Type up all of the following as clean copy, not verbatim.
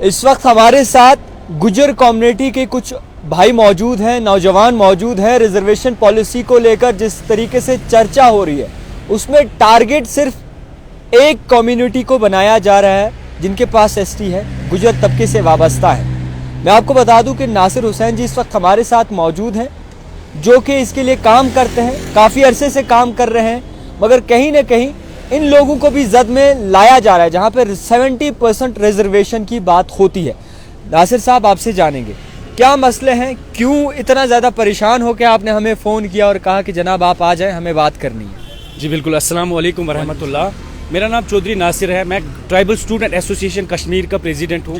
इस वक्त हमारे साथ गुजर कम्युनिटी के कुछ भाई मौजूद हैं, नौजवान मौजूद हैं। रिजर्वेशन पॉलिसी को लेकर जिस तरीके से चर्चा हो रही है उसमें टारगेट सिर्फ एक कम्युनिटी को बनाया जा रहा है जिनके पास एसटी है, गुजर तबके से वाबस्ता है। मैं आपको बता दूं कि नासिर हुसैन जी इस वक्त हमारे साथ मौजूद हैं जो कि इसके लिए काम करते हैं, काफ़ी अरसे से काम कर रहे हैं, मगर कहीं ना कहीं इन लोगों को भी जद में लाया जा रहा है जहां पर 70% रिजर्वेशन की बात होती है। नासिर साहब आपसे जानेंगे क्या मसले हैं, क्यों इतना ज़्यादा परेशान हो के आपने हमें फ़ोन किया और कहा कि जनाब आप आ जाएं, हमें बात करनी है। जी बिल्कुल, अस्सलाम वालेकुम वरहमतुल्लाह। मेरा नाम चौधरी नासिर है, मैं ट्राइबल स्टूडेंट एसोसिएशन कश्मीर का प्रेसिडेंट हूँ।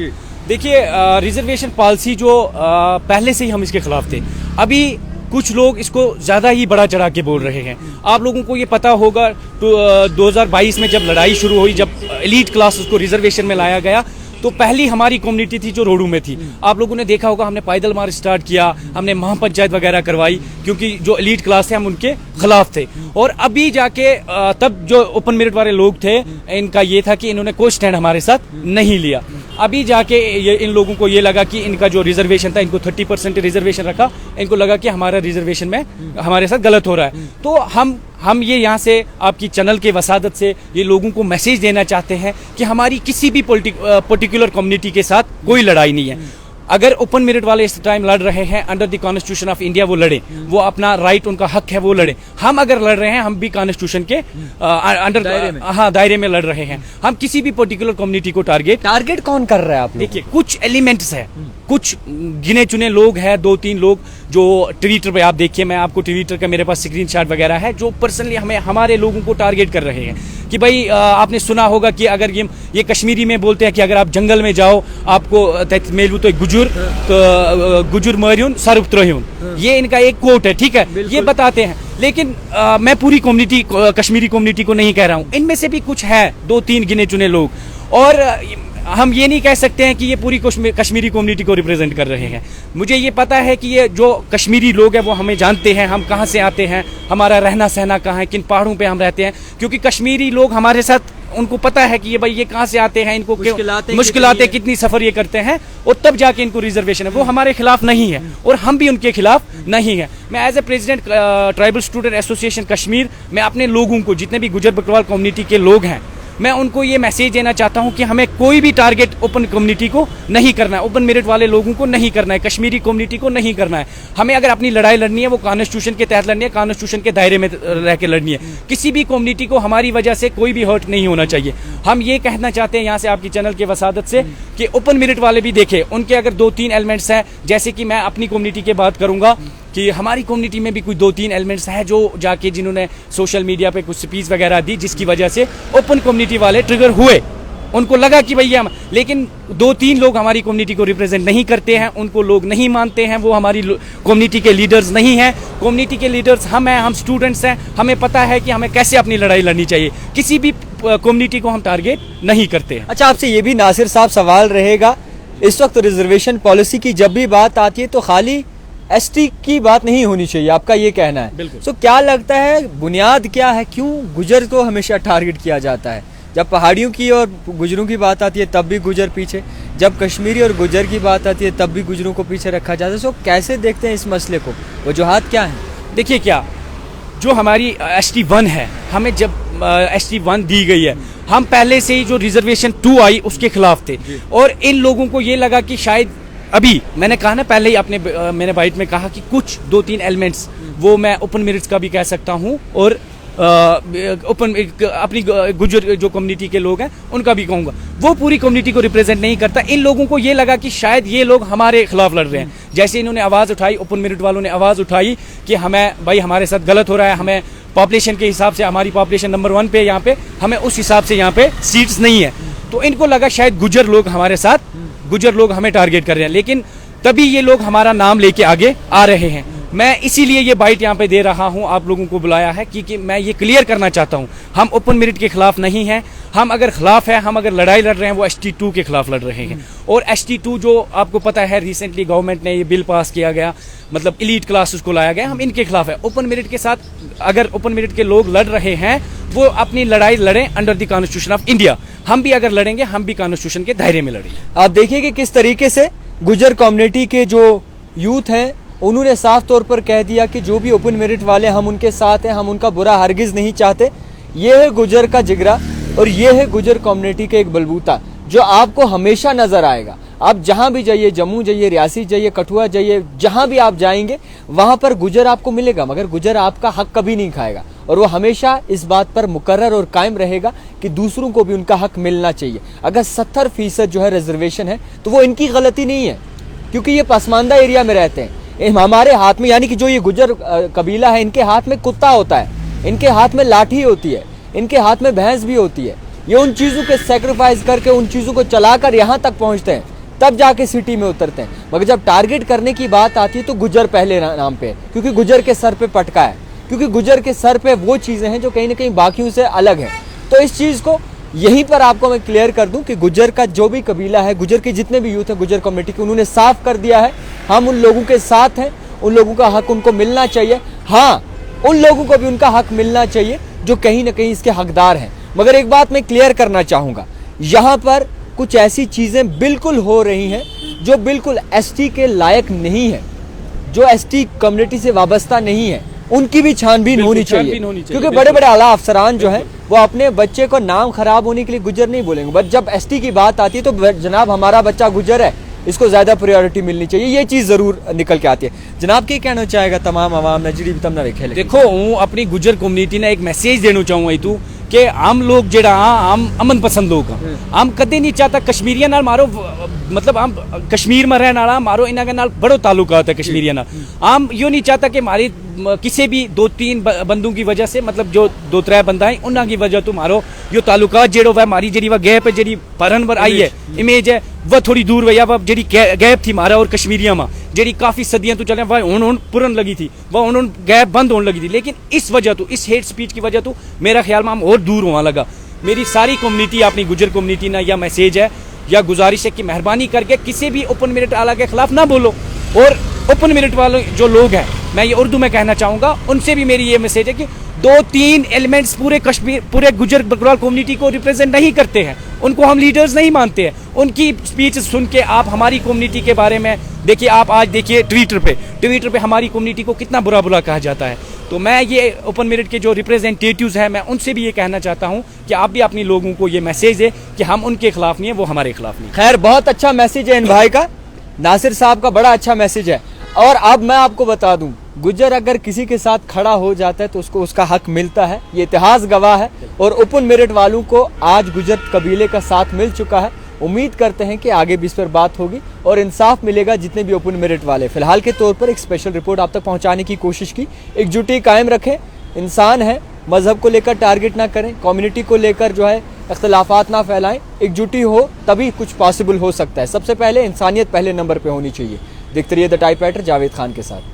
देखिए, रिजर्वेशन पॉलिसी जो पहले से ही हम इसके खिलाफ थे, अभी कुछ लोग इसको ज़्यादा ही बड़ा चढ़ा के बोल रहे हैं। आप लोगों को ये पता होगा 2022 में जब लड़ाई शुरू हुई, जब एलीट क्लासेस को रिजर्वेशन में लाया गया, तो पहली हमारी कम्युनिटी थी जो रोडू में थी। आप लोगों ने देखा होगा, हमने पैदल मार्च स्टार्ट किया, हमने महापंचायत वगैरह करवाई, क्योंकि जो एलीट क्लास थे हम उनके खिलाफ थे। और अभी जाके तब जो ओपन मेरिट वाले लोग थे, इनका ये था कि इन्होंने कोई स्टैंड हमारे साथ नहीं लिया। अभी जाके इन लोगों को ये लगा कि इनका जो रिजर्वेशन था, इनको 30% रिजर्वेशन रखा, इनको लगा कि हमारा रिजर्वेशन में हमारे साथ गलत हो रहा है। तो हम ये यहाँ से आपकी चैनल के वसादत से ये लोगों को मैसेज देना चाहते हैं कि हमारी किसी भी पर्टिकुलर कम्युनिटी के साथ कोई लड़ाई नहीं है। अगर ओपन मेरिट वाले इस टाइम लड़ रहे हैं under the constitution of India, वो लड़े, वो अपना राइट, उनका हक है, वो लड़े। हम अगर लड़ रहे हैं, हम भी कॉन्स्टिट्यूशन के अंडर दायरे में लड़ रहे हैं। हम किसी भी पर्टिकुलर कम्युनिटी को टारगेट कौन कर रहा है? आप देखिए, कुछ एलिमेंट्स है, कुछ गिने चुने लोग हैं, 2-3 लोग जो ट्विटर पे, आप देखिए, मैं आपको ट्विटर का मेरे पास स्क्रीनशॉट वगैरह है, जो पर्सनली हमारे लोगों को टारगेट कर रहे हैं कि भाई आपने सुना होगा कि अगर ये कश्मीरी में बोलते हैं कि अगर आप जंगल में जाओ आपको मेलू तो गुजुर मरियुन सरुप त्रयुन, ये इनका एक कोट है, ठीक है, ये बताते हैं। लेकिन मैं पूरी कम्युनिटी, कश्मीरी कम्युनिटी को नहीं कह रहा हूँ, इनमें से भी कुछ है 2-3 गिने चुने लोग, और हम ये नहीं कह सकते हैं कि ये पूरी कश्मीरी कम्युनिटी को रिप्रेजेंट कर रहे हैं। मुझे ये पता है कि ये जो कश्मीरी लोग हैं वो हमें जानते हैं, हम कहाँ से आते हैं, हमारा रहना सहना कहाँ है, किन पहाड़ों पे हम रहते हैं, क्योंकि कश्मीरी लोग हमारे साथ, उनको पता है कि ये भाई ये कहाँ से आते हैं, इनको मुश्किलातें कितनी सफ़र ये करते हैं, और तब जाके इनको रिजर्वेशन है। वो हमारे खिलाफ नहीं है और हम भी उनके खिलाफ नहीं है। मैं as a president tribal student association Kashmir, मैं अपने लोगों को, जितने भी गुजर बकरवाल कम्युनिटी के लोग हैं, मैं उनको ये मैसेज देना चाहता हूं कि हमें कोई भी टारगेट ओपन कम्युनिटी को नहीं करना है, ओपन मेरिट वाले लोगों को नहीं करना है, कश्मीरी कम्युनिटी को नहीं करना है। हमें अगर अपनी लड़ाई लड़नी है वो कॉन्स्टिट्यूशन के तहत लड़नी है, कॉन्स्टिट्यूशन के दायरे में रह के लड़नी है। किसी भी कम्युनिटी को हमारी वजह से कोई भी हर्ट नहीं होना चाहिए। हम ये कहना चाहते हैं यहाँ से आपकी चैनल के वसादत से कि ओपन मेरिट वाले भी देखें, उनके अगर 2-3 एलिमेंट्स हैं, जैसे कि मैं अपनी कम्युनिटी की बात करूंगा कि हमारी कम्युनिटी में भी कोई 2-3 एलिमेंट्स हैं जो जाके जिन्होंने सोशल मीडिया पे कुछ स्पीच वगैरह दी, जिसकी वजह से ओपन कम्युनिटी वाले ट्रिगर हुए, उनको लगा कि भैया, लेकिन 2-3 लोग हमारी कम्युनिटी को रिप्रेजेंट नहीं करते हैं, उनको लोग नहीं मानते हैं, वो हमारी कम्युनिटी के लीडर्स नहीं हैं। कम्युनिटी के लीडर्स हम हैं, हम स्टूडेंट्स हैं, हमें पता है कि हमें कैसे अपनी लड़ाई लड़नी चाहिए। किसी भी कम्युनिटी को हम टारगेट नहीं करते हैं। अच्छा, आपसे ये भी नासिर साहब सवाल रहेगा, इस वक्त रिजर्वेशन पॉलिसी की जब भी बात आती है तो खाली एसटी की बात नहीं होनी चाहिए, आपका ये कहना है। बिल्कुल। तो क्या लगता है, बुनियाद क्या है, क्यों गुजर को हमेशा टारगेट किया जाता है? जब पहाड़ियों की और गुजरों की बात आती है तब भी गुजर पीछे, जब कश्मीरी और गुजर की बात आती है तब भी गुजरों को पीछे रखा जाता है। सो कैसे देखते हैं इस मसले को, वजूहात क्या है? देखिए, क्या जो हमारी ST1 है, हमें जब ST1 दी गई है, हम पहले से ही जो रिजर्वेशन 2 आई उसके खिलाफ थे, और इन लोगों को ये लगा कि शायद अभी मैंने कहा ना, पहले ही मैंने बाइट में कहा कि कुछ 2-3 एलिमेंट्स, वो मैं ओपन मेरिट्स का भी कह सकता हूँ, और अपनी गुजर जो कम्युनिटी के लोग हैं उनका भी कहूँगा, वो पूरी कम्युनिटी को रिप्रेजेंट नहीं करता। इन लोगों को ये लगा कि शायद ये लोग हमारे खिलाफ लड़ रहे हैं। जैसे इन्होंने आवाज़ उठाई, ओपन मेरिट वालों ने आवाज़ उठाई कि हमें भाई हमारे साथ गलत हो रहा है, हमें पॉपुलेशन के हिसाब से, हमारी पॉपुलेशन नंबर 1 पे यहाँ पे, हमें उस हिसाब से यहाँ पे सीट्स नहीं है। तो इनको लगा शायद गुजर लोग हमारे साथ, गुजर लोग हमें टारगेट कर रहे हैं, लेकिन तभी ये लोग हमारा नाम लेके आगे आ रहे हैं। मैं इसीलिए ये बाइट यहाँ पे दे रहा हूँ, आप लोगों को बुलाया है, क्योंकि मैं ये क्लियर करना चाहता हूँ, हम ओपन मेरिट के खिलाफ नहीं हैं। हम अगर खिलाफ है, हम अगर लड़ाई लड़ रहे हैं, वो ST2 के खिलाफ लड़ रहे हैं। और ST2 जो आपको पता है, रिसेंटली गवर्नमेंट ने ये बिल पास किया गया, मतलब एलीट क्लासेस को लाया गया, हम इनके खिलाफ है। ओपन मेरिट के साथ अगर ओपन मेरिट के लोग लड़ रहे हैं, वो अपनी लड़ाई लड़ें under the constitution of India. हम भी अगर लड़ेंगे हम भी कॉन्स्टिट्यूशन के दायरे में लड़ेंगे। आप देखिए कि किस तरीके से गुजर कम्युनिटी के जो यूथ हैं उन्होंने साफ तौर पर कह दिया कि जो भी ओपन मेरिट वाले हम उनके साथ हैं, हम उनका बुरा हरगिज नहीं चाहते। ये है गुजर का जिगरा और ये है गुजर कम्युनिटी का एक बलबूता जो आपको हमेशा नजर आएगा। आप जहां भी जाइए, जम्मू जाइए, रियासी जाइए, कठुआ जाइए, जहां भी आप जाएंगे वहां पर गुजर आपको मिलेगा, मगर गुजर आपका हक कभी नहीं खाएगा और वो हमेशा इस बात पर मुकर्रर और कायम रहेगा कि दूसरों को भी उनका हक मिलना चाहिए। अगर 70% जो है रिजर्वेशन है तो वो इनकी गलती नहीं है, क्योंकि ये पसमानदा एरिया में रहते हैं। हमारे हाथ में, यानी कि जो ये गुजर कबीला है, इनके हाथ में कुत्ता होता है, इनके हाथ में लाठी होती है, इनके हाथ में भैंस भी होती है। ये उन चीज़ों के सेक्रीफाइस करके, उन चीज़ों को चलाकर यहाँ तक पहुँचते हैं, तब जाके सिटी में उतरते हैं। मगर जब टारगेट करने की बात आती है तो गुजर पहले नाम पे है, क्योंकि गुजर के सर पे पटका है, क्योंकि गुजर के सर पे वो चीज़ें हैं जो कहीं ना कहीं बाकियों से अलग हैं। तो इस चीज़ को यहीं पर आपको मैं क्लियर कर दूं कि गुजर का जो भी कबीला है, गुजर के जितने भी यूथ है गुजर कम्युनिटी के, उन्होंने साफ कर दिया है हम उन लोगों के साथ हैं, उन लोगों का हक उनको मिलना चाहिए। हाँ, उन लोगों को भी उनका हक मिलना चाहिए जो कहीं ना कहीं इसके हकदार हैं। मगर एक बात मैं क्लियर करना चाहूँगा, यहाँ पर कुछ ऐसी चीज़ें बिल्कुल हो रही हैं जो बिल्कुल एसटी के लायक नहीं है, जो एसटी कम्युनिटी से वाबस्ता नहीं है, उनकी भी छानबीन होनी चाहिए। क्योंकि बड़े बड़े आला अफसरान जो हैं वो अपने बच्चे को नाम खराब होने के लिए गुजर नहीं बोलेंगे, बट जब एसटी की बात आती है तो जनाब हमारा बच्चा गुजर है, इसको ज्यादा प्रायोरिटी मिलनी चाहिए, ये चीज जरूर निकल के आती है। जनाब क्या कहना चाहेगा तमाम आवाम नजरी भी तम ना देखे? देखो हूँ अपनी गुजर कम्युनिटी ने एक मैसेज देना चाहूँगा तू कि आम लोग जेड़ा आम अमन पसंद लोग आम कदे नहीं चाहता कश्मीरिया नाल मारो, मतलब आम कश्मीर में रहने वाला मारो इन्होंने नाल बड़ो ताल्लुकात है कश्मीरिया नाल। आम यो नहीं चाहता कि हमारी किसी भी 2-3 बंदों की वजह से, मतलब जो 2-3 बंदा है उन्होंने की वजह तो मारो यो ताल्लुकात जेड़ो वह हमारी जी वह गैप है, जी परन पर आई है इमेज है वह थोड़ी दूर वह वह जी गैप थी मारा और कश्मीरिया में जी काफ़ी सदियां तो चले वह उन पुरन लगी थी, वह उन गैप बंद होने लगी थी। लेकिन इस वजह तो, इस हेट स्पीच की वजह तो मेरा ख्याल में हम और दूर होने लगा। मेरी सारी कम्युनिटी, अपनी गुजर कम्युनिटी ना या मैसेज है या गुजारिश है कि मेहरबानी करके किसी भी ओपन मेरिट वाला के खिलाफ ना बोलो, और ओपन मेरिट वाले जो लोग हैं, मैं ये उर्दू में कहना चाहूँगा, उनसे भी मेरी ये मैसेज है कि 2-3 एलिमेंट्स पूरे कश्मीर, पूरे गुजर बकरवाल कम्युनिटी को रिप्रेजेंट नहीं करते हैं, उनको हम लीडर्स नहीं मानते हैं। उनकी स्पीच सुन के आप हमारी कम्युनिटी के बारे में देखिए, आप आज देखिए ट्विटर पे हमारी कम्युनिटी को कितना बुरा बुरा कहा जाता है। तो मैं ये ओपन मेरिट के जो रिप्रेजेंटेटिव्स हैं, मैं उनसे भी ये कहना चाहता हूँ कि आप भी अपने लोगों को ये मैसेज है कि हम उनके खिलाफ नहीं है, वो हमारे खिलाफ नहीं। खैर, बहुत अच्छा मैसेज है इन भाई का, नासिर साहब का बड़ा अच्छा मैसेज है। और अब मैं आपको बता दूं, गुजर अगर किसी के साथ खड़ा हो जाता है तो उसको उसका हक मिलता है, ये इतिहास गवाह है। और ओपन मेरिट वालों को आज गुजर कबीले का साथ मिल चुका है। उम्मीद करते हैं कि आगे भी इस पर बात होगी और इंसाफ मिलेगा जितने भी ओपन मेरिट वाले। फिलहाल के तौर पर एक स्पेशल रिपोर्ट आप तक पहुंचाने की कोशिश की। एकजुटी कायम रखें, इंसान है, मजहब को लेकर टारगेट ना करें, कम्युनिटी को लेकर जो है इख्तलाफात ना फैलाएं, एकजुटी हो तभी कुछ पॉसिबल हो सकता है। सबसे पहले इंसानियत पहले नंबर पे होनी चाहिए। देखते रहिए the type writer Javed Khan के साथ।